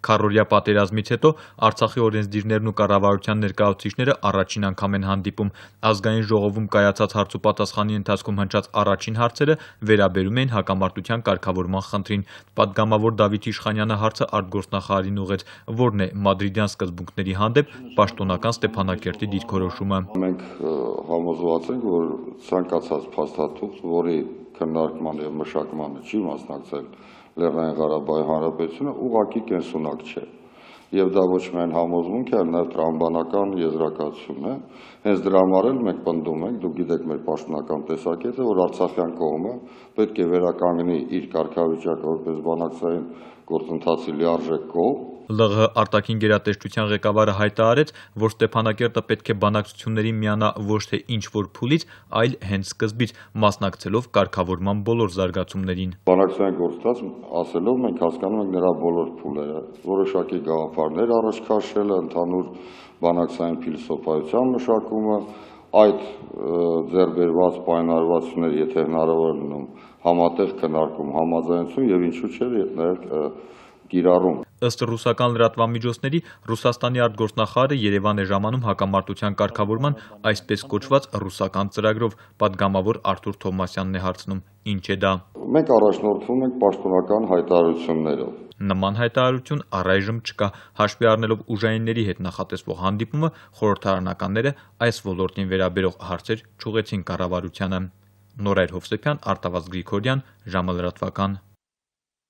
Քառօրյա պատերազմից հետո Արցախի օրենսդիրներն ու կառավարության ներկայացուցիչները առաջին անգամ են հանդիպում։ Ազգային ժողովում կայացած հարցուպատասխանի ընթացքում հնչած առաջին հարցերը վերաբերում էին հակամարտության կարգավորման խնդրին։ Պատգամավոր Դավիթ Իշխանյանը հարցը արտգործնախարարին ուղղեց, որն է մադրիդյան սկզբունքների հանդեպ պաշտոնական Ստեփանակերտի դիրքորոշումը։ Մենք համոզված ենք, որ ցանկացած փաստաթուղթ, որի քննարկման եւ մշակմանը չի մասնակցել Լեռնային Ղարաբաղի Հանրապետությունը, ուղղակի կենսունակ չէ։ Եվ դա ոչ միայն համոզմունք է, այլ նաև տրամաբանական եզրակացություն է։ Հենց դրա համար էլ մենք պնդում ենք, դուք գիտեք մեր պաշտոնական տեսակետը, որ արցախյան կողմը պետք է վերականգնի իր կարգավիճակը որպես բանակցային գործընթացի լիարժեք կողմ։ ԼՂՀ արտաքին գերատեսչության ղեկավարը հայտարարեց, որ Ստեփանակերտը պետք է բանակցություններին միանա ոչ թե ինչ-որ փուլից, այլ հենց սկզբից, մասնակցելով կարգավորման բոլոր զարգացումներին։ Բանակցային գործընթաց ասելով մենք հասկանում ենք նրա բոլոր փուլերը, որոշակի գաղափարներ առաջ քաշելը, ընդհանուր բանակցային փիլիսոփայության մշակումը, այդ ձեռբերված պայմանավորվածությունները, եթե հնարավոր է լինում, համատեղ քննարկում, համաձայնություն եւ ինչու՞ չէ նաև կիրառում։ Ըստ ռուսական լրատվամիջոցների, Ռուսաստանի արտգործնախարարը Երևան է ժամանում հակամարտության կարգավորման այսպես կոչված ռուսական ծրագրով։ Պատգամավոր Արթուր Թովմասյանն է հարցնում. ինչ է դա։ Մենք առաջնորդվում ենք պաշտոնական հայտարարություններով։ Նման հայտարարություն առայժմ չկա։ Հաշվի առնելով ուժայինների հետ նախատեսվող հանդիպումը, խորհրդարանականները այս ոլորտին վերաբերող հարցեր չուղղեցին կառավարությանը։ Նորայր Հովսեփյան, Արտավազդ Գրիգորյան, ժամը լրատվական։